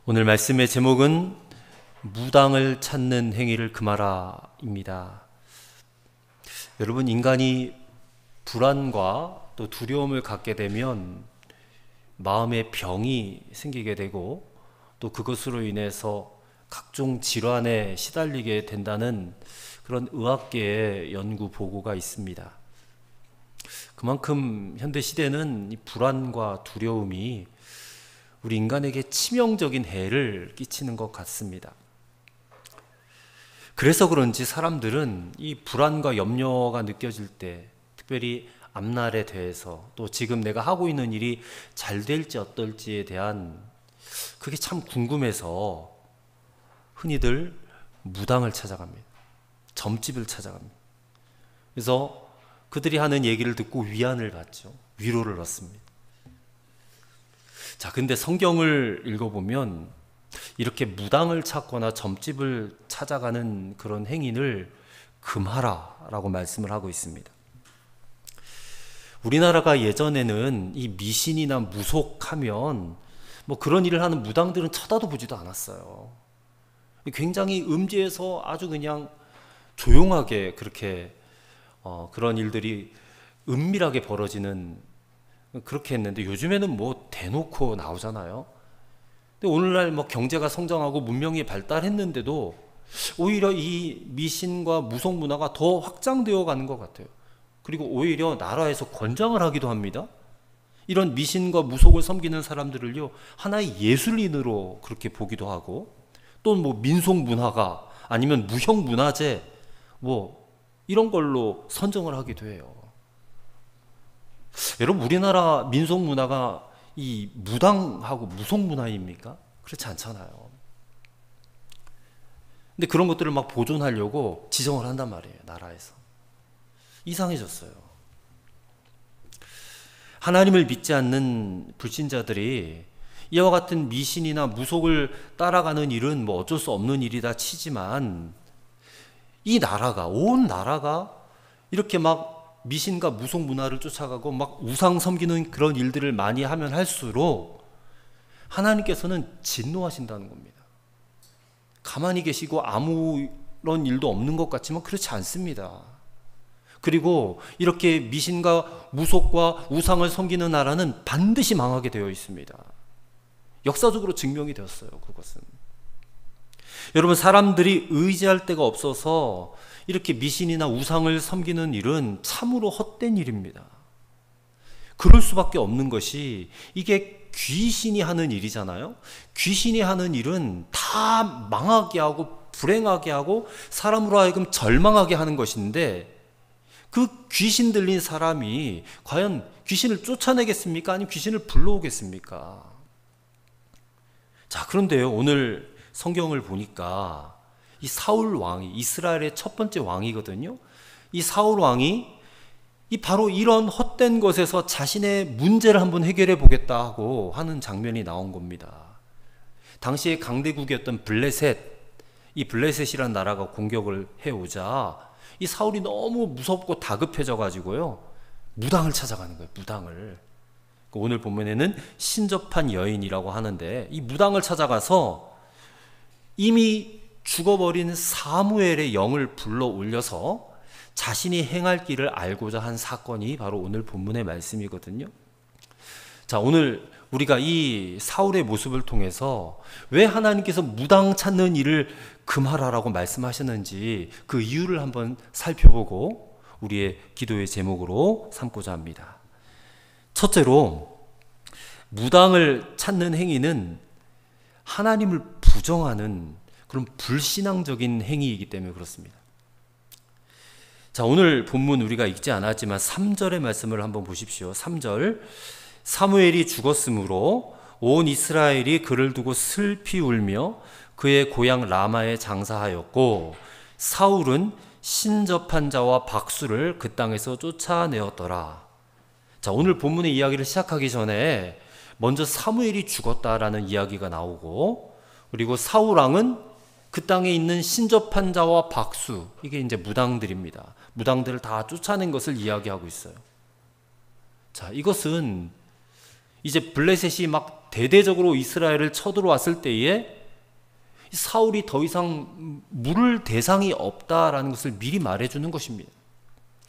오늘 말씀의 제목은 무당을 찾는 행위를 금하라입니다. 여러분, 인간이 불안과 또 두려움을 갖게 되면 마음에 병이 생기게 되고 또 그것으로 인해서 각종 질환에 시달리게 된다는 그런 의학계의 연구 보고가 있습니다. 그만큼 현대 시대는 이 불안과 두려움이 우리 인간에게 치명적인 해를 끼치는 것 같습니다. 그래서 그런지 사람들은 이 불안과 염려가 느껴질 때, 특별히 앞날에 대해서 또 지금 내가 하고 있는 일이 잘 될지 어떨지에 대한 그게 참 궁금해서 흔히들 무당을 찾아갑니다. 점집을 찾아갑니다. 그래서 그들이 하는 얘기를 듣고 위안을 받죠. 위로를 얻습니다. 자, 근데 성경을 읽어보면 이렇게 무당을 찾거나 점집을 찾아가는 그런 행위를 금하라라고 말씀을 하고 있습니다. 우리나라가 예전에는 이 미신이나 무속하면 뭐 그런 일을 하는 무당들은 쳐다도 보지도 않았어요. 굉장히 음지에서 아주 그냥 조용하게 그렇게 그런 일들이 은밀하게 벌어지는, 그렇게 했는데 요즘에는 뭐 대놓고 나오잖아요. 근데 오늘날 뭐 경제가 성장하고 문명이 발달했는데도 오히려 이 미신과 무속 문화가 더 확장되어 가는 것 같아요. 그리고 오히려 나라에서 권장을 하기도 합니다. 이런 미신과 무속을 섬기는 사람들을요, 하나의 예술인으로 그렇게 보기도 하고, 또 뭐 민속 문화가 아니면 무형 문화재 뭐 이런 걸로 선정을 하기도 해요. 여러분, 우리나라 민속 문화가 이 무당하고 무속 문화입니까? 그렇지 않잖아요. 근데 그런 것들을 막 보존하려고 지정을 한단 말이에요, 나라에서. 이상해졌어요. 하나님을 믿지 않는 불신자들이 이와 같은 미신이나 무속을 따라가는 일은 뭐 어쩔 수 없는 일이다 치지만, 이 나라가, 온 나라가 이렇게 막 미신과 무속 문화를 쫓아가고 막 우상 섬기는 그런 일들을 많이 하면 할수록 하나님께서는 진노하신다는 겁니다. 가만히 계시고 아무런 일도 없는 것 같지만 그렇지 않습니다. 그리고 이렇게 미신과 무속과 우상을 섬기는 나라는 반드시 망하게 되어 있습니다. 역사적으로 증명이 되었어요, 그것은. 여러분, 사람들이 의지할 데가 없어서 이렇게 미신이나 우상을 섬기는 일은 참으로 헛된 일입니다. 그럴 수밖에 없는 것이, 이게 귀신이 하는 일이잖아요. 귀신이 하는 일은 다 망하게 하고 불행하게 하고 사람으로 하여금 절망하게 하는 것인데, 그 귀신 들린 사람이 과연 귀신을 쫓아내겠습니까? 아니면 귀신을 불러오겠습니까? 자, 그런데요, 오늘 성경을 보니까 이 사울 왕이 이스라엘의 첫 번째 왕이거든요. 이 사울 왕이 바로 이런 헛된 것에서 자신의 문제를 한번 해결해 보겠다 하고 하는 장면이 나온 겁니다. 당시에 강대국이었던 블레셋, 이 블레셋이라는 나라가 공격을 해오자 이 사울이 너무 무섭고 다급해져 가지고요, 무당을 찾아가는 거예요. 무당을. 오늘 본문에는 신접한 여인이라고 하는데, 이 무당을 찾아가서 이미 죽어버린 사무엘의 영을 불러 올려서 자신이 행할 길을 알고자 한 사건이 바로 오늘 본문의 말씀이거든요. 자, 오늘 우리가 이 사울의 모습을 통해서 왜 하나님께서 무당 찾는 일을 금하라라고 말씀하셨는지 그 이유를 한번 살펴보고 우리의 기도의 제목으로 삼고자 합니다. 첫째로, 무당을 찾는 행위는 하나님을 부정하는 그런 불신앙적인 행위이기 때문에 그렇습니다. 자, 오늘 본문 우리가 읽지 않았지만 3절의 말씀을 한번 보십시오. 3절, 사무엘이 죽었으므로 온 이스라엘이 그를 두고 슬피 울며 그의 고향 라마에 장사하였고, 사울은 신접한 자와 박수를 그 땅에서 쫓아내었더라. 자, 오늘 본문의 이야기를 시작하기 전에 먼저 사무엘이 죽었다라는 이야기가 나오고, 그리고 사울 왕은 그 땅에 있는 신접한 자와 박수, 이게 이제 무당들입니다. 무당들을 다 쫓아낸 것을 이야기하고 있어요. 자, 이것은 이제 블레셋이 막 대대적으로 이스라엘을 쳐들어왔을 때에 사울이 더 이상 물을 대상이 없다라는 것을 미리 말해주는 것입니다.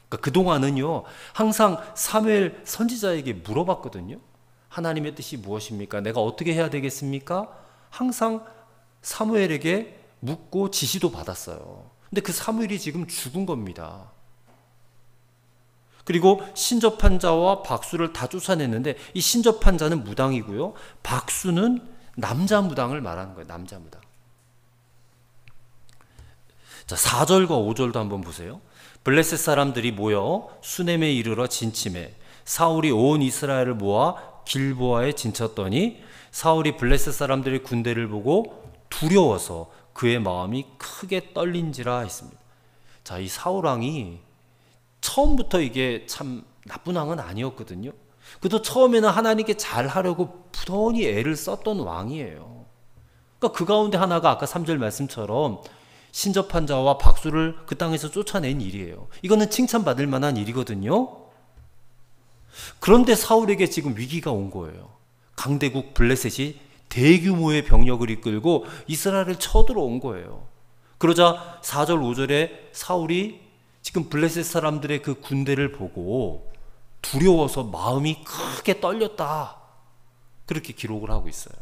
그러니까 그동안은요, 항상 사무엘 선지자에게 물어봤거든요. 하나님의 뜻이 무엇입니까? 내가 어떻게 해야 되겠습니까? 항상 사무엘에게 묻고 지시도 받았어요. 근데 그 사무엘이 지금 죽은 겁니다. 그리고 신접한 자와 박수를 다 쫓아냈는데, 이 신접한 자는 무당이고요, 박수는 남자 무당을 말하는 거예요. 남자 무당. 자, 4절과 5절도 한번 보세요. 블레셋 사람들이 모여 수넴에 이르러 진침해 사울이 온 이스라엘을 모아 길보아에 진쳤더니 사울이 블레셋 사람들의 군대를 보고 두려워서 그의 마음이 크게 떨린지라 했습니다. 자, 이 사울 왕이 처음부터 이게 참 나쁜 왕은 아니었거든요. 그래도 처음에는 하나님께 잘하려고 부단히 애를 썼던 왕이에요. 그러니까 그 가운데 하나가 아까 3절 말씀처럼 신접한 자와 박수를 그 땅에서 쫓아낸 일이에요. 이거는 칭찬받을 만한 일이거든요. 그런데 사울에게 지금 위기가 온 거예요. 강대국 블레셋이 대규모의 병력을 이끌고 이스라엘을 쳐들어온 거예요. 그러자 4절 5절에 사울이 지금 블레셋 사람들의 그 군대를 보고 두려워서 마음이 크게 떨렸다, 그렇게 기록을 하고 있어요.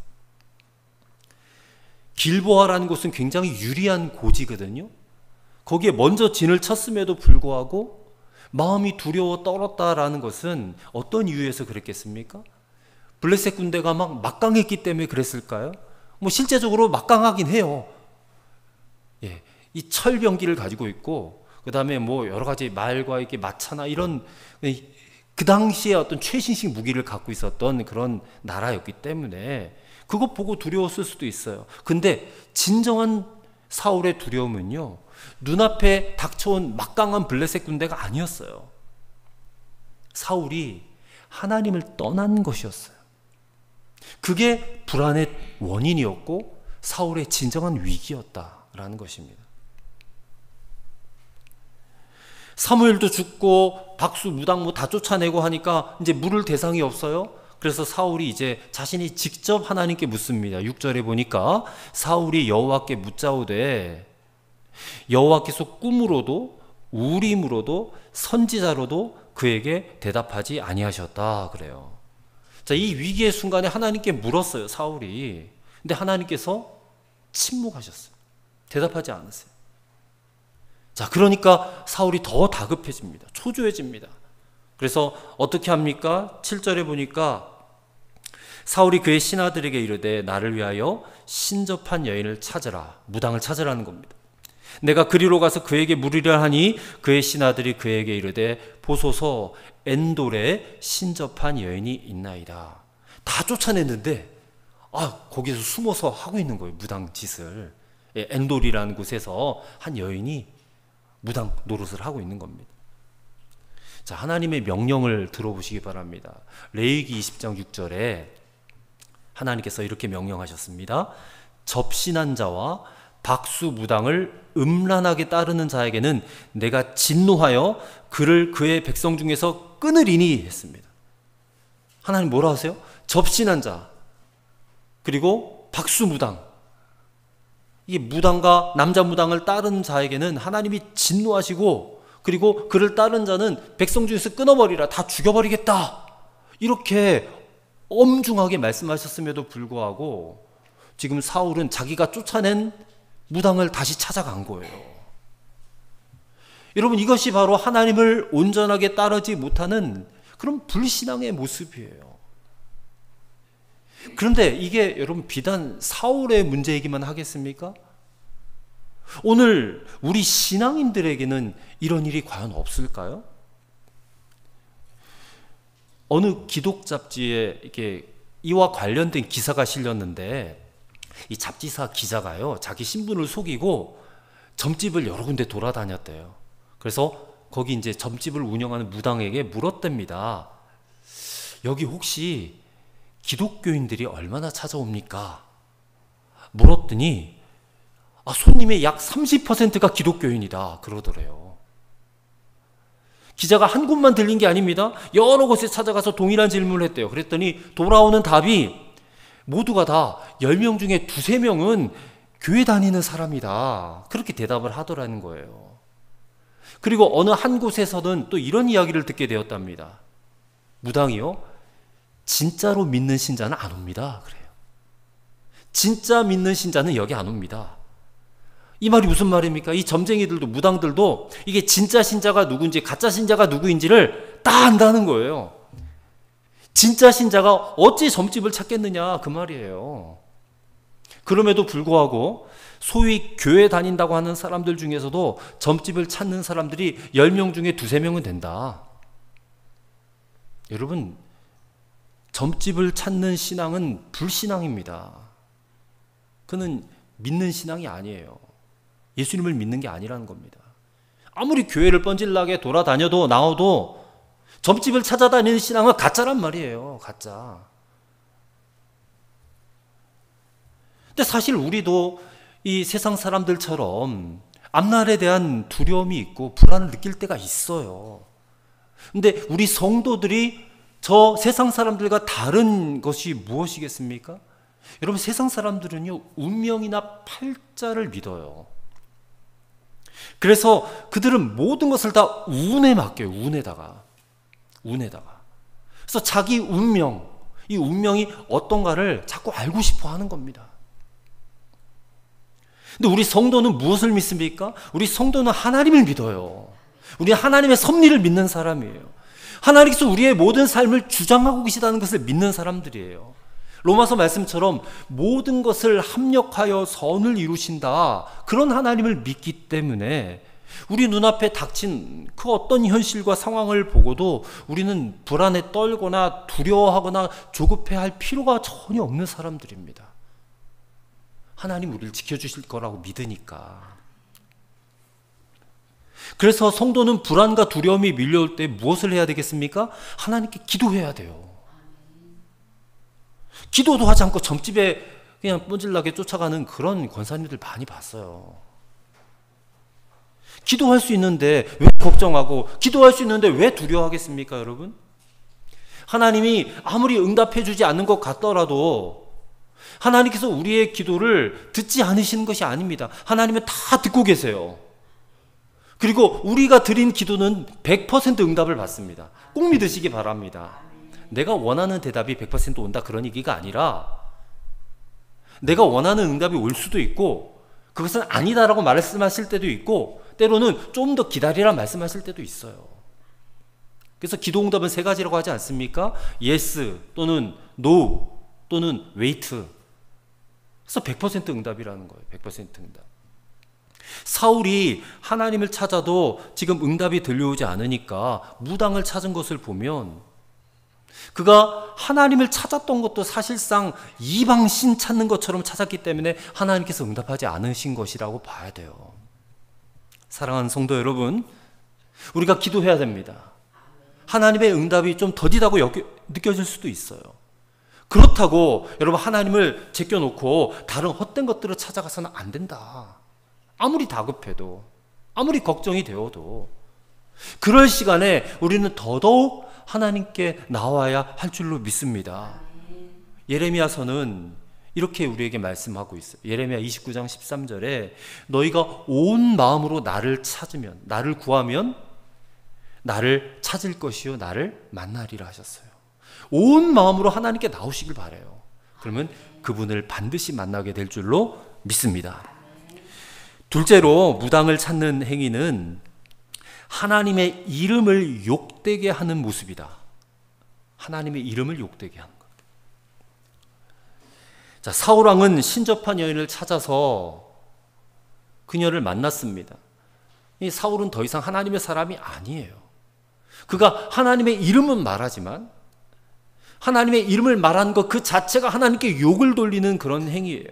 길보아라는 곳은 굉장히 유리한 고지거든요. 거기에 먼저 진을 쳤음에도 불구하고 마음이 두려워 떨었다라는 것은 어떤 이유에서 그랬겠습니까? 블레셋 군대가 막 막강했기 때문에 그랬을까요? 뭐 실제적으로 막강하긴 해요. 예, 이 철병기를 가지고 있고, 그 다음에 뭐 여러 가지 말과 이렇게 마차나 이런 그 당시에 어떤 최신식 무기를 갖고 있었던 그런 나라였기 때문에 그것 보고 두려웠을 수도 있어요. 근데 진정한 사울의 두려움은요, 눈앞에 닥쳐온 막강한 블레셋 군대가 아니었어요. 사울이 하나님을 떠난 것이었어요. 그게 불안의 원인이었고 사울의 진정한 위기였다라는 것입니다. 사무엘도 죽고 박수 무당 뭐 다 쫓아내고 하니까 이제 물을 대상이 없어요. 그래서 사울이 이제 자신이 직접 하나님께 묻습니다. 6절에 보니까 사울이 여호와께 묻자오되 여호와께서 꿈으로도 우림으로도 선지자로도 그에게 대답하지 아니하셨다 그래요. 자, 이 위기의 순간에 하나님께 물었어요, 사울이. 근데 하나님께서 침묵하셨어요. 대답하지 않으세요. 자, 그러니까 사울이 더 다급해집니다. 초조해집니다. 그래서 어떻게 합니까? 7절에 보니까 사울이 그의 신하들에게 이르되 나를 위하여 신접한 여인을 찾으라, 무당을 찾으라는 겁니다. 내가 그리로 가서 그에게 물으려 하니 그의 신하들이 그에게 이르되 보소서 엔돌에 신접한 여인이 있나이다. 다 쫓아냈는데 거기서 숨어서 하고 있는 거예요, 무당 짓을. 엔돌이라는 곳에서 한 여인이 무당 노릇을 하고 있는 겁니다. 자, 하나님의 명령을 들어보시기 바랍니다. 레위기 20장 6절에 하나님께서 이렇게 명령하셨습니다. 접신한 자와 박수 무당을 음란하게 따르는 자에게는 내가 진노하여 그를 그의 백성 중에서 끊으리니 했습니다. 하나님 뭐라 하세요? 접신한 자 그리고 박수 무당, 이 무당과 남자 무당을 따르는 자에게는 하나님이 진노하시고 그리고 그를 따른 자는 백성 중에서 끊어버리라, 다 죽여버리겠다, 이렇게 엄중하게 말씀하셨음에도 불구하고 지금 사울은 자기가 쫓아낸 무당을 다시 찾아간 거예요. 여러분, 이것이 바로 하나님을 온전하게 따르지 못하는 그런 불신앙의 모습이에요. 그런데 이게 여러분 비단 사울의 문제이기만 하겠습니까? 오늘 우리 신앙인들에게는 이런 일이 과연 없을까요? 어느 기독 잡지에 이렇게 이와 관련된 기사가 실렸는데, 이 잡지사 기자가요, 자기 신분을 속이고 점집을 여러 군데 돌아다녔대요. 그래서 거기 이제 점집을 운영하는 무당에게 물었답니다. 여기 혹시 기독교인들이 얼마나 찾아옵니까? 물었더니 손님의 약 30%가 기독교인이다 그러더래요. 기자가 한 곳만 들린 게 아닙니다. 여러 곳에 찾아가서 동일한 질문을 했대요. 그랬더니 돌아오는 답이 모두가 다 10명 중에 두세 명은 교회 다니는 사람이다. 그렇게 대답을 하더라는 거예요. 그리고 어느 한 곳에서는 또 이런 이야기를 듣게 되었답니다. 무당이요? 진짜로 믿는 신자는 안 옵니다. 그래요. 진짜 믿는 신자는 여기 안 옵니다. 이 말이 무슨 말입니까? 이 점쟁이들도 무당들도 이게 진짜 신자가 누군지 가짜 신자가 누구인지를 다 안다는 거예요. 진짜 신자가 어찌 점집을 찾겠느냐 그 말이에요. 그럼에도 불구하고 소위 교회 다닌다고 하는 사람들 중에서도 점집을 찾는 사람들이 10명 중에 두세 명은 된다. 여러분, 점집을 찾는 신앙은 불신앙입니다. 그는 믿는 신앙이 아니에요. 예수님을 믿는 게 아니라는 겁니다. 아무리 교회를 뻔질나게 돌아다녀도 나와도 점집을 찾아다니는 신앙은 가짜란 말이에요. 가짜. 근데 사실 우리도 이 세상 사람들처럼 앞날에 대한 두려움이 있고 불안을 느낄 때가 있어요. 근데 우리 성도들이 저 세상 사람들과 다른 것이 무엇이겠습니까? 여러분, 세상 사람들은요, 운명이나 팔자를 믿어요. 그래서 그들은 모든 것을 다 운에 맡겨요. 운에다가. 그래서 자기 운명, 이 운명이 어떤가를 자꾸 알고 싶어 하는 겁니다. 근데 우리 성도는 무엇을 믿습니까? 우리 성도는 하나님을 믿어요. 우리 하나님의 섭리를 믿는 사람이에요. 하나님께서 우리의 모든 삶을 주장하고 계시다는 것을 믿는 사람들이에요. 로마서 말씀처럼 모든 것을 합력하여 선을 이루신다. 그런 하나님을 믿기 때문에 우리 눈앞에 닥친 그 어떤 현실과 상황을 보고도 우리는 불안에 떨거나 두려워하거나 조급해할 필요가 전혀 없는 사람들입니다. 하나님 우리를 지켜주실 거라고 믿으니까. 그래서 성도는 불안과 두려움이 밀려올 때 무엇을 해야 되겠습니까? 하나님께 기도해야 돼요. 기도도 하지 않고 점집에 그냥 뻔질나게 쫓아가는 그런 권사님들 많이 봤어요. 기도할 수 있는데 왜 걱정하고, 기도할 수 있는데 왜 두려워하겠습니까, 여러분? 하나님이 아무리 응답해 주지 않는 것 같더라도 하나님께서 우리의 기도를 듣지 않으시는 것이 아닙니다. 하나님은 다 듣고 계세요. 그리고 우리가 드린 기도는 100% 응답을 받습니다. 꼭 믿으시기 바랍니다. 내가 원하는 대답이 100% 온다 그런 얘기가 아니라 내가 원하는 응답이 올 수도 있고 그것은 아니다라고 말씀하실 때도 있고 때로는 좀 더 기다리라 말씀하실 때도 있어요. 그래서 기도 응답은 세 가지라고 하지 않습니까? yes 또는 no 또는 wait. 그래서 100% 응답이라는 거예요. 100% 응답. 사울이 하나님을 찾아도 지금 응답이 들려오지 않으니까 무당을 찾은 것을 보면 그가 하나님을 찾았던 것도 사실상 이방신 찾는 것처럼 찾았기 때문에 하나님께서 응답하지 않으신 것이라고 봐야 돼요. 사랑하는 성도 여러분, 우리가 기도해야 됩니다. 하나님의 응답이 좀 더디다고 느껴질 수도 있어요. 그렇다고 여러분 하나님을 제껴놓고 다른 헛된 것들을 찾아가서는 안 된다. 아무리 다급해도, 아무리 걱정이 되어도 그럴 시간에 우리는 더더욱 하나님께 나와야 할 줄로 믿습니다. 예레미야서는 이렇게 우리에게 말씀하고 있어요. 예레미야 29장 13절에 너희가 온 마음으로 나를 찾으면, 나를 구하면 나를 찾을 것이요 나를 만나리라 하셨어요. 온 마음으로 하나님께 나오시길 바라요. 그러면 그분을 반드시 만나게 될 줄로 믿습니다. 둘째로 무당을 찾는 행위는 하나님의 이름을 욕되게 하는 모습이다. 하나님의 이름을 욕되게 하는 것. 자, 사울 왕은 신접한 여인을 찾아서 그녀를 만났습니다. 이 사울은 더 이상 하나님의 사람이 아니에요. 그가 하나님의 이름은 말하지만 하나님의 이름을 말한 것 그 자체가 하나님께 욕을 돌리는 그런 행위예요.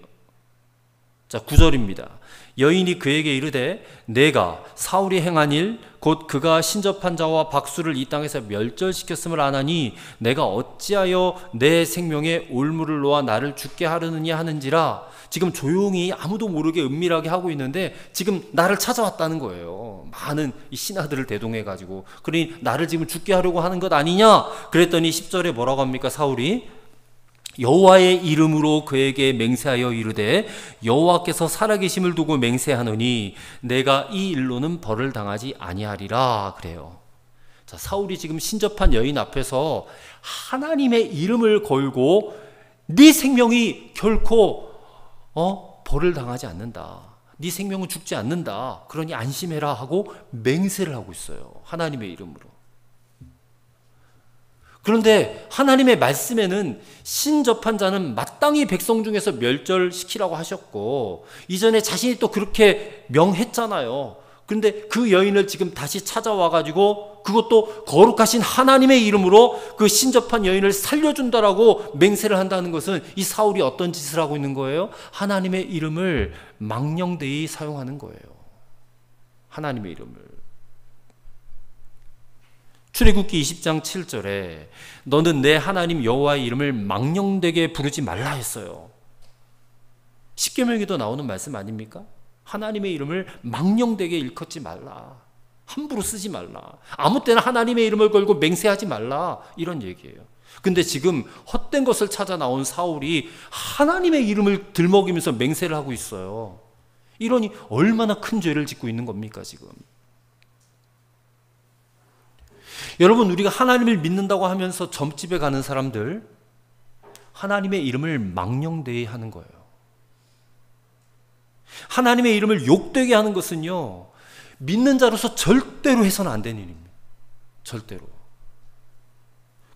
자, 9절입니다. 여인이 그에게 이르되 내가 사울이 행한 일 곧 그가 신접한 자와 박수를 이 땅에서 멸절시켰음을 아나니 내가 어찌하여 내 생명에 올무를 놓아 나를 죽게 하려느냐 하는지라. 지금 조용히 아무도 모르게 은밀하게 하고 있는데 지금 나를 찾아왔다는 거예요. 많은 이 신하들을 대동해 가지고. 그러니 나를 지금 죽게 하려고 하는 것 아니냐. 그랬더니 10절에 뭐라고 합니까? 사울이 여호와의 이름으로 그에게 맹세하여 이르되 여호와께서 살아계심을 두고 맹세하노니 내가 이 일로는 벌을 당하지 아니하리라. 그래요. 자, 사울이 지금 신접한 여인 앞에서 하나님의 이름을 걸고 네 생명이 결코 벌을 당하지 않는다. 네 생명은 죽지 않는다. 그러니 안심해라 하고 맹세를 하고 있어요. 하나님의 이름으로. 그런데 하나님의 말씀에는 신접한 자는 마땅히 백성 중에서 멸절시키라고 하셨고 이전에 자신이 또 그렇게 명했잖아요. 그런데 그 여인을 지금 다시 찾아와가지고 그것도 거룩하신 하나님의 이름으로 그 신접한 여인을 살려준다라고 맹세를 한다는 것은 이 사울이 어떤 짓을 하고 있는 거예요? 하나님의 이름을 망령되이 사용하는 거예요. 하나님의 이름을. 출애굽기 20장 7절에 너는 내 하나님 여호와의 이름을 망령되게 부르지 말라 했어요. 십계명에도 나오는 말씀 아닙니까? 하나님의 이름을 망령되게 일컫지 말라. 함부로 쓰지 말라. 아무 때나 하나님의 이름을 걸고 맹세하지 말라. 이런 얘기예요. 근데 지금 헛된 것을 찾아 나온 사울이 하나님의 이름을 들먹이면서 맹세를 하고 있어요. 이러니 얼마나 큰 죄를 짓고 있는 겁니까 지금. 여러분, 우리가 하나님을 믿는다고 하면서 점집에 가는 사람들 하나님의 이름을 망령되이 하는 거예요. 하나님의 이름을 욕되게 하는 것은요, 믿는 자로서 절대로 해서는 안 되는 일입니다. 절대로.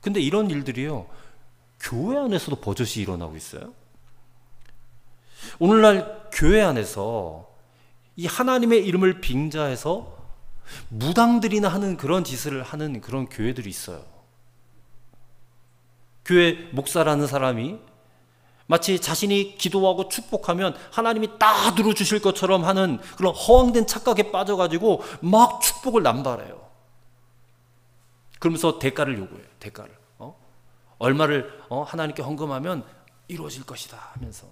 근데 이런 일들이요, 교회 안에서도 버젓이 일어나고 있어요. 오늘날 교회 안에서 이 하나님의 이름을 빙자해서 무당들이나 하는 그런 짓을 하는 그런 교회들이 있어요. 교회 목사라는 사람이 마치 자신이 기도하고 축복하면 하나님이 다 들어주실 것처럼 하는 그런 허황된 착각에 빠져가지고 막 축복을 남발해요. 그러면서 대가를 요구해요. 대가를. 얼마를 하나님께 헌금하면 이루어질 것이다 하면서.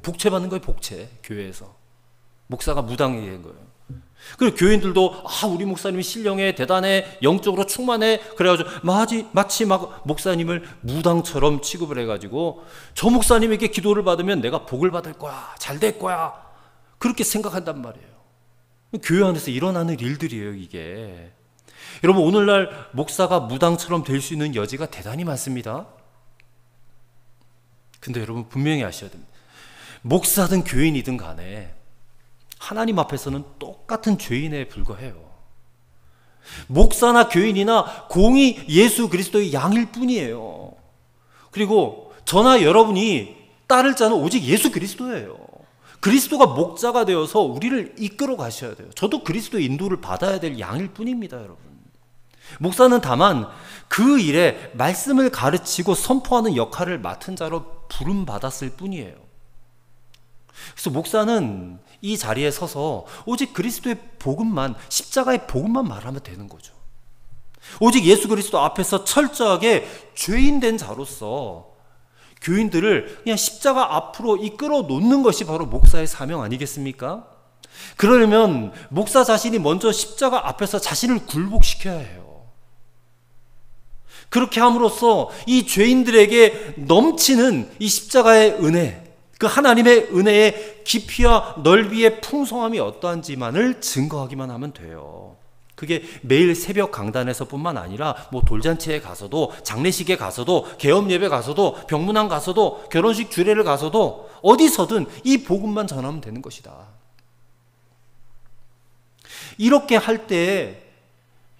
복채 받는 거예요. 복채. 교회에서. 목사가 무당이 된 거예요. 그리고 교인들도 우리 목사님이 신령해, 대단해, 영적으로 충만해, 그래가지고 마치 막 목사님을 무당처럼 취급을 해가지고 저 목사님에게 기도를 받으면 내가 복을 받을 거야, 잘 될 거야, 그렇게 생각한단 말이에요. 교회 안에서 일어나는 일들이에요 이게. 여러분, 오늘날 목사가 무당처럼 될 수 있는 여지가 대단히 많습니다. 근데 여러분 분명히 아셔야 됩니다. 목사든 교인이든 간에 하나님 앞에서는 똑같은 죄인에 불과해요. 목사나 교인이나 공이 예수 그리스도의 양일 뿐이에요. 그리고 저나 여러분이 따를 자는 오직 예수 그리스도예요. 그리스도가 목자가 되어서 우리를 이끌어 가셔야 돼요. 저도 그리스도의 인도를 받아야 될 양일 뿐입니다, 여러분. 목사는 다만 그 일에 말씀을 가르치고 선포하는 역할을 맡은 자로 부름받았을 뿐이에요. 그래서 목사는 이 자리에 서서 오직 그리스도의 복음만, 십자가의 복음만 말하면 되는 거죠. 오직 예수 그리스도 앞에서 철저하게 죄인된 자로서 교인들을 그냥 십자가 앞으로 이끌어 놓는 것이 바로 목사의 사명 아니겠습니까? 그러려면 목사 자신이 먼저 십자가 앞에서 자신을 굴복시켜야 해요. 그렇게 함으로써 이 죄인들에게 넘치는 이 십자가의 은혜, 그 하나님의 은혜의 깊이와 넓이의 풍성함이 어떠한지만을 증거하기만 하면 돼요. 그게 매일 새벽 강단에서 뿐만 아니라 돌잔치에 가서도, 장례식에 가서도, 개업 예배 가서도, 병문안 가서도, 결혼식 주례를 가서도 어디서든 이 복음만 전하면 되는 것이다. 이렇게 할 때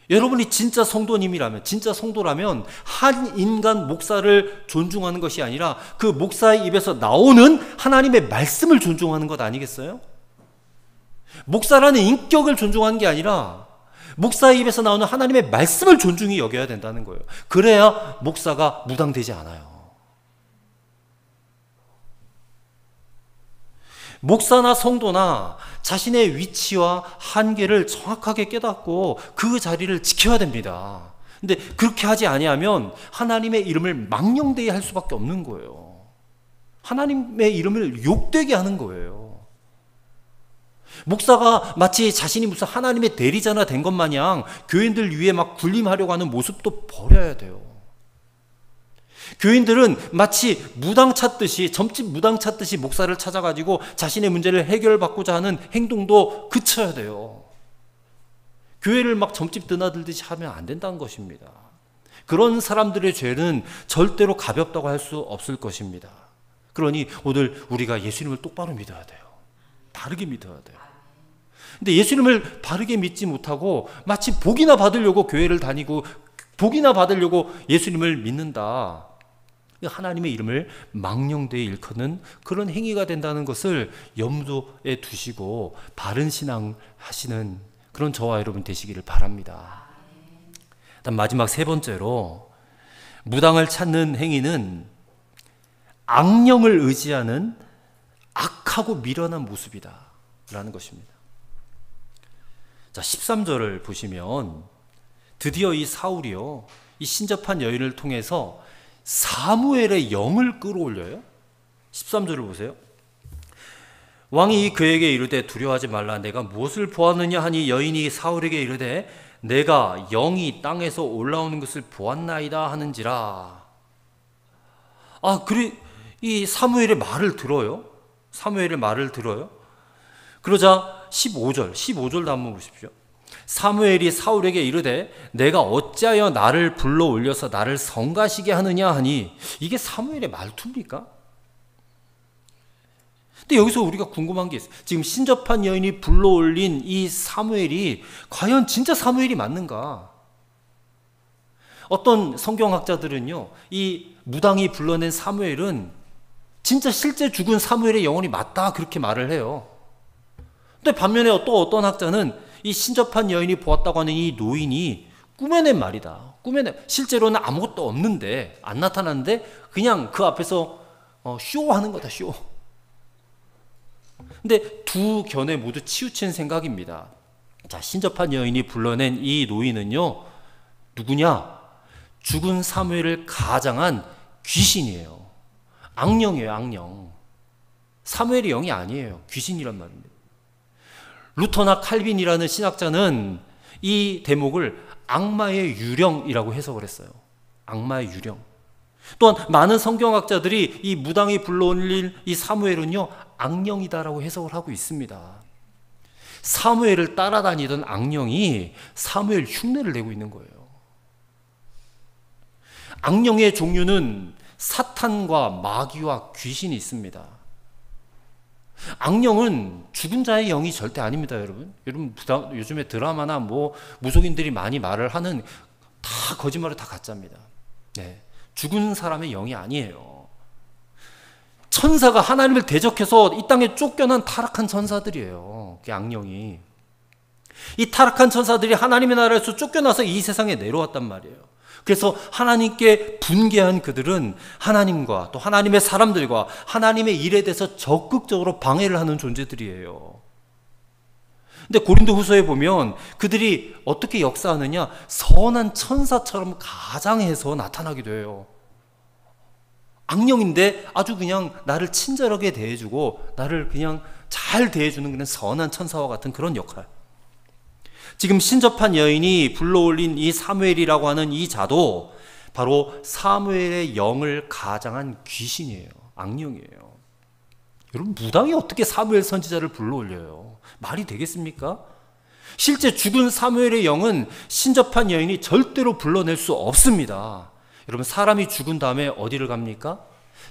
여러분이 진짜 성도님이라면, 진짜 성도라면 한 인간 목사를 존중하는 것이 아니라 그 목사의 입에서 나오는 하나님의 말씀을 존중하는 것 아니겠어요? 목사라는 인격을 존중하는 게 아니라 목사의 입에서 나오는 하나님의 말씀을 존중히 여겨야 된다는 거예요. 그래야 목사가 무당되지 않아요. 목사나 성도나 자신의 위치와 한계를 정확하게 깨닫고 그 자리를 지켜야 됩니다. 근데 그렇게 하지 아니하면 하나님의 이름을 망령되이 할 수밖에 없는 거예요. 하나님의 이름을 욕되게 하는 거예요. 목사가 마치 자신이 무슨 하나님의 대리자나 된 것 마냥 교인들 위에 막 군림하려고 하는 모습도 버려야 돼요. 교인들은 마치 무당 찾듯이, 점집 무당 찾듯이 목사를 찾아가지고 자신의 문제를 해결받고자 하는 행동도 그쳐야 돼요. 교회를 막 점집 드나들듯이 하면 안 된다는 것입니다. 그런 사람들의 죄는 절대로 가볍다고 할 수 없을 것입니다. 그러니 오늘 우리가 예수님을 똑바로 믿어야 돼요. 바르게 믿어야 돼요. 근데 예수님을 바르게 믿지 못하고 마치 복이나 받으려고 교회를 다니고 복이나 받으려고 예수님을 믿는다. 하나님의 이름을 망령되이 일컫는 그런 행위가 된다는 것을 염두에 두시고 바른 신앙 하시는 그런 저와 여러분 되시기를 바랍니다. 일단 마지막 세 번째로, 무당을 찾는 행위는 악령을 의지하는 악하고 미련한 모습이다 라는 것입니다. 자, 13절을 보시면 드디어 이 사울이요, 이 신접한 여인을 통해서 사무엘의 영을 끌어올려요. 13절을 보세요. 왕이 그에게 이르되 두려워하지 말라. 내가 무엇을 보았느냐 하니 여인이 사울에게 이르되 내가 영이 땅에서 올라오는 것을 보았나이다 하는지라. 그래, 이 사무엘의 말을 들어요. 사무엘의 말을 들어요. 그러자 15절도 한번 보십시오. 사무엘이 사울에게 이르되 내가 어찌하여 나를 불러 올려서 나를 성가시게 하느냐 하니, 이게 사무엘의 말투입니까? 근데 여기서 우리가 궁금한 게 있어요. 지금 신접한 여인이 불러 올린 이 사무엘이 과연 진짜 사무엘이 맞는가? 어떤 성경학자들은요, 이 무당이 불러낸 사무엘은 진짜 실제 죽은 사무엘의 영혼이 맞다 그렇게 말을 해요. 근데 반면에 또 어떤 학자는 이 신접한 여인이 보았다고 하는 이 노인이 꾸며낸 말이다. 실제로는 아무것도 없는데, 안 나타났는데 그냥 그 앞에서 쇼하는 거다, 쇼. 근데 두 견해 모두 치우친 생각입니다. 자, 신접한 여인이 불러낸 이 노인은요, 누구냐? 죽은 사무엘을 가장한 귀신이에요. 악령이에요, 악령. 사무엘이 영이 아니에요. 귀신이란 말입니다. 루터나 칼빈이라는 신학자는 이 대목을 악마의 유령이라고 해석을 했어요. 악마의 유령. 또한 많은 성경학자들이 이 무당이 불러올린 이 사무엘은요, 악령이다라고 해석을 하고 있습니다. 사무엘을 따라다니던 악령이 사무엘 흉내를 내고 있는 거예요. 악령의 종류는 사탄과 마귀와 귀신이 있습니다. 악령은 죽은 자의 영이 절대 아닙니다, 여러분. 요즘에 드라마나 무속인들이 많이 말을 하는 다 거짓말을 다 가짜입니다. 네, 죽은 사람의 영이 아니에요. 천사가 하나님을 대적해서 이 땅에 쫓겨난 타락한 천사들이에요. 그 악령이. 이 타락한 천사들이 하나님의 나라에서 쫓겨나서 이 세상에 내려왔단 말이에요. 그래서 하나님께 분개한 그들은 하나님과 또 하나님의 사람들과 하나님의 일에 대해서 적극적으로 방해를 하는 존재들이에요. 근데 고린도후서에 보면 그들이 어떻게 역사하느냐, 선한 천사처럼 가장해서 나타나기도 해요. 악령인데 아주 그냥 나를 친절하게 대해주고 나를 그냥 잘 대해주는 그런 선한 천사와 같은 그런 역할. 지금 신접한 여인이 불러올린 이 사무엘이라고 하는 이 자도 바로 사무엘의 영을 가장한 귀신이에요. 악령이에요. 여러분, 무당이 어떻게 사무엘 선지자를 불러올려요? 말이 되겠습니까? 실제 죽은 사무엘의 영은 신접한 여인이 절대로 불러낼 수 없습니다. 여러분, 사람이 죽은 다음에 어디를 갑니까?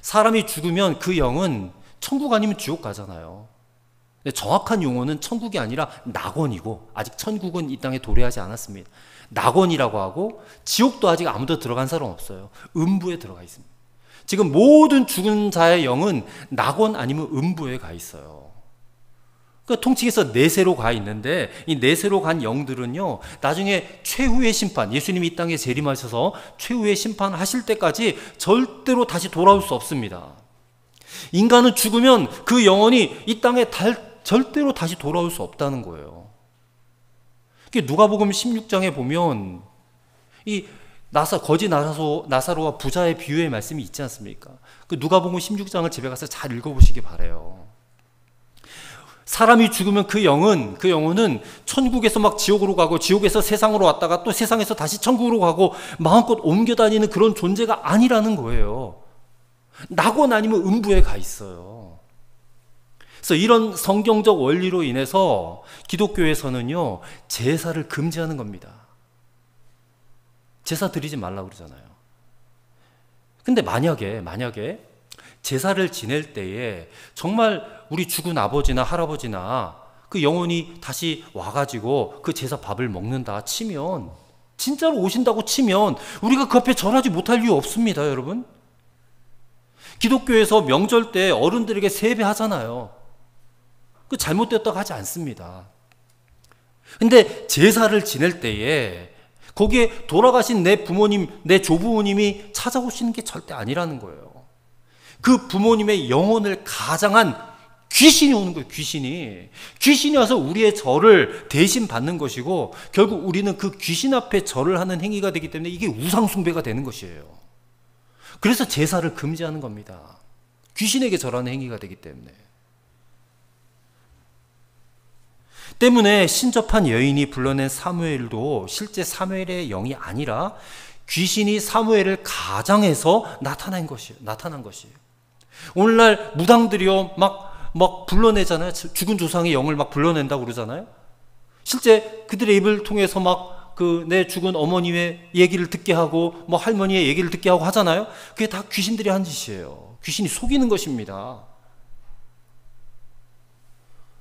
사람이 죽으면 그 영은 천국 아니면 지옥 가잖아요. 정확한 용어는 천국이 아니라 낙원이고, 아직 천국은 이 땅에 도래하지 않았습니다. 낙원이라고 하고, 지옥도 아직 아무도 들어간 사람 없어요. 음부에 들어가 있습니다. 지금 모든 죽은 자의 영은 낙원 아니면 음부에 가 있어요. 그러니까 통칭해서 내세로 가 있는데, 이 내세로 간 영들은요, 나중에 최후의 심판, 예수님이 이 땅에 재림하셔서 최후의 심판을 하실 때까지 절대로 다시 돌아올 수 없습니다. 인간은 죽으면 그 영혼이 이 땅에 절대로 다시 돌아올 수 없다는 거예요. 누가복음 16장에 보면 이 거지 나사로와 부자의 비유의 말씀이 있지 않습니까? 그 누가복음 16장을 집에 가서 잘 읽어보시기 바라요. 사람이 죽으면 그 영혼은 천국에서 막 지옥으로 가고 지옥에서 세상으로 왔다가 또 세상에서 다시 천국으로 가고 마음껏 옮겨 다니는 그런 존재가 아니라는 거예요. 나고 나니면 음부에 가 있어요. 그래서 이런 성경적 원리로 인해서 기독교에서는요, 제사를 금지하는 겁니다. 제사 드리지 말라고 그러잖아요. 근데 만약에 제사를 지낼 때에 정말 우리 죽은 아버지나 할아버지나 그 영혼이 다시 와가지고 그 제사 밥을 먹는다 치면, 진짜로 오신다고 치면 우리가 그 앞에 절하지 못할 이유 없습니다, 여러분. 기독교에서 명절 때 어른들에게 세배하잖아요. 그 잘못됐다고 하지 않습니다. 근데 제사를 지낼 때에 거기에 돌아가신 내 부모님, 내 조부모님이 찾아오시는 게 절대 아니라는 거예요. 그 부모님의 영혼을 가장한 귀신이 오는 거예요. 귀신이 와서 우리의 절을 대신 받는 것이고, 결국 우리는 그 귀신 앞에 절을 하는 행위가 되기 때문에 이게 우상숭배가 되는 것이에요. 그래서 제사를 금지하는 겁니다. 귀신에게 절하는 행위가 되기 때문에 신접한 여인이 불러낸 사무엘도 실제 사무엘의 영이 아니라 귀신이 사무엘을 가장해서 나타난 것이에요. 오늘날 무당들이요 막 불러내잖아요. 죽은 조상의 영을 막 불러낸다고 그러잖아요. 실제 그들의 입을 통해서 막 내 죽은 어머니의 얘기를 듣게 하고 뭐 할머니의 얘기를 듣게 하고 하잖아요. 그게 다 귀신들이 한 짓이에요. 귀신이 속이는 것입니다.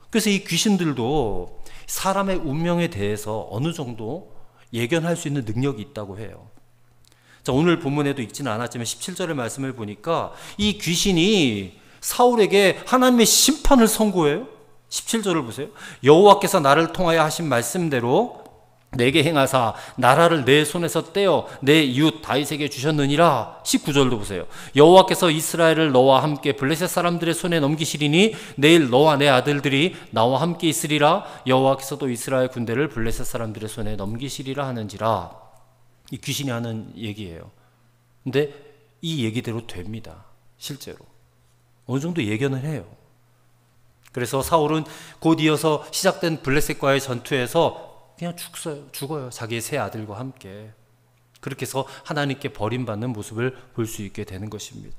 그래서 이 귀신들도 사람의 운명에 대해서 어느 정도 예견할 수 있는 능력이 있다고 해요. 자, 오늘 본문에도 있지는 않았지만 17절의 말씀을 보니까 이 귀신이 사울에게 하나님의 심판을 선고해요. 17절을 보세요. 여호와께서 나를 통하여 하신 말씀대로 내게 행하사 나라를 내 손에서 떼어 내 이웃 다윗에게 주셨느니라. 19절도 보세요. 여호와께서 이스라엘을 너와 함께 블레셋 사람들의 손에 넘기시리니 내일 너와 내 아들들이 나와 함께 있으리라. 여호와께서도 이스라엘 군대를 블레셋 사람들의 손에 넘기시리라 하는지라. 이 귀신이 하는 얘기예요. 근데 이 얘기대로 됩니다. 실제로 어느 정도 예견을 해요. 그래서 사울은 곧 이어서 시작된 블레셋과의 전투에서 그냥 죽어요. 자기의 세 아들과 함께. 그렇게 해서 하나님께 버림받는 모습을 볼 수 있게 되는 것입니다.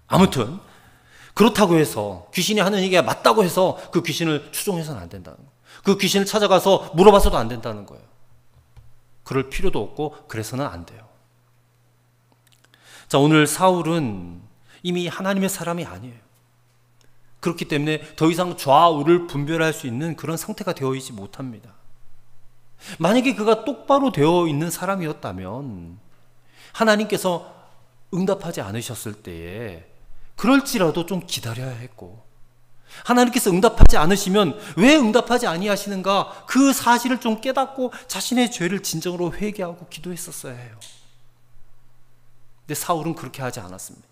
아무튼 그렇다고 해서 귀신이 하는 얘기가 맞다고 해서 그 귀신을 추종해서는 안 된다는 거예요. 그 귀신을 찾아가서 물어봐서도 안 된다는 거예요. 그럴 필요도 없고 그래서는 안 돼요. 자, 오늘 사울은 이미 하나님의 사람이 아니에요. 그렇기 때문에 더 이상 좌우를 분별할 수 있는 그런 상태가 되어 있지 못합니다. 만약에 그가 똑바로 되어 있는 사람이었다면 하나님께서 응답하지 않으셨을 때에 그럴지라도 좀 기다려야 했고, 하나님께서 응답하지 않으시면 왜 응답하지 아니하시는가 그 사실을 좀 깨닫고 자신의 죄를 진정으로 회개하고 기도했었어야 해요. 근데 사울은 그렇게 하지 않았습니다.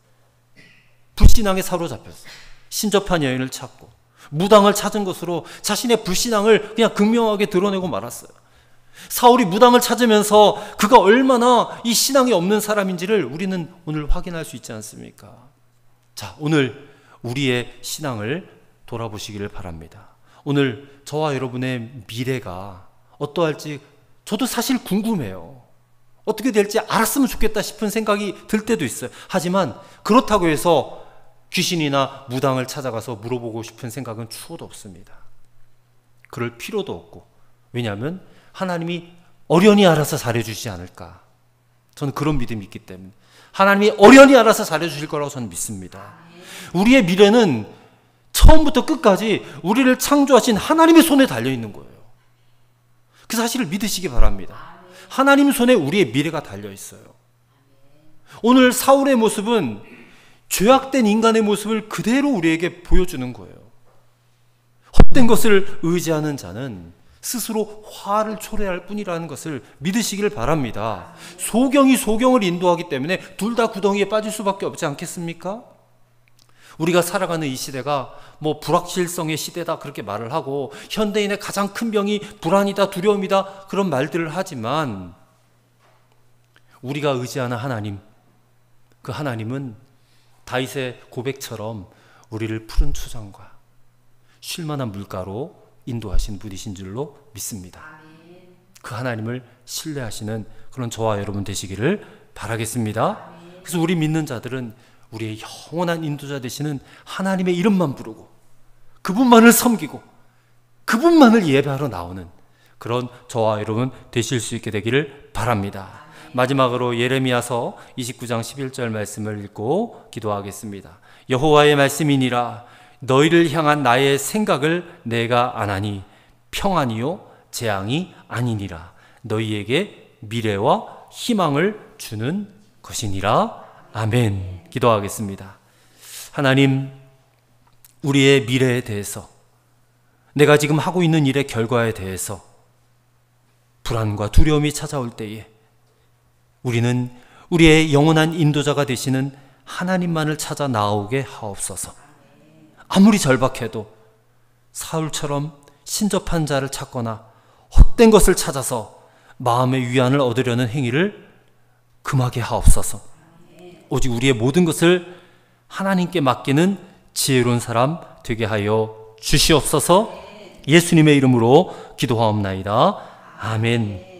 불신앙에 사로잡혔어요. 신접한 여인을 찾고 무당을 찾은 것으로 자신의 불신앙을 그냥 극명하게 드러내고 말았어요. 사울이 무당을 찾으면서 그가 얼마나 이 신앙이 없는 사람인지를 우리는 오늘 확인할 수 있지 않습니까? 자, 오늘 우리의 신앙을 돌아보시기를 바랍니다. 오늘 저와 여러분의 미래가 어떠할지 저도 사실 궁금해요. 어떻게 될지 알았으면 좋겠다 싶은 생각이 들 때도 있어요. 하지만 그렇다고 해서 귀신이나 무당을 찾아가서 물어보고 싶은 생각은 추호도 없습니다. 그럴 필요도 없고, 왜냐하면 하나님이 어련히 알아서 잘해주시지 않을까. 저는 그런 믿음이 있기 때문에 하나님이 어련히 알아서 잘해주실 거라고 저는 믿습니다. 우리의 미래는 처음부터 끝까지 우리를 창조하신 하나님의 손에 달려있는 거예요. 그 사실을 믿으시기 바랍니다. 하나님 손에 우리의 미래가 달려있어요. 오늘 사울의 모습은 죄악된 인간의 모습을 그대로 우리에게 보여주는 거예요. 헛된 것을 의지하는 자는 스스로 화를 초래할 뿐이라는 것을 믿으시길 바랍니다. 소경이 소경을 인도하기 때문에 둘 다 구덩이에 빠질 수밖에 없지 않겠습니까? 우리가 살아가는 이 시대가 뭐 불확실성의 시대다 그렇게 말을 하고 현대인의 가장 큰 병이 불안이다 두려움이다 그런 말들을 하지만 우리가 의지하는 하나님, 그 하나님은 다윗의 고백처럼 우리를 푸른 초장과 쉴만한 물가로 인도하신 분이신 줄로 믿습니다. 그 하나님을 신뢰하시는 그런 저와 여러분 되시기를 바라겠습니다. 그래서 우리 믿는 자들은 우리의 영원한 인도자 되시는 하나님의 이름만 부르고 그분만을 섬기고 그분만을 예배하러 나오는 그런 저와 여러분 되실 수 있게 되기를 바랍니다. 마지막으로 예레미야서 29장 11절 말씀을 읽고 기도하겠습니다. 여호와의 말씀이니라 너희를 향한 나의 생각을 내가 아나니 평안이요 재앙이 아니니라 너희에게 미래와 희망을 주는 것이니라. 아멘. 기도하겠습니다. 하나님, 우리의 미래에 대해서, 내가 지금 하고 있는 일의 결과에 대해서 불안과 두려움이 찾아올 때에 우리는 우리의 영원한 인도자가 되시는 하나님만을 찾아 나오게 하옵소서. 아무리 절박해도 사울처럼 신접한 자를 찾거나 헛된 것을 찾아서 마음의 위안을 얻으려는 행위를 금하게 하옵소서. 오직 우리의 모든 것을 하나님께 맡기는 지혜로운 사람 되게 하여 주시옵소서. 예수님의 이름으로 기도하옵나이다. 아멘.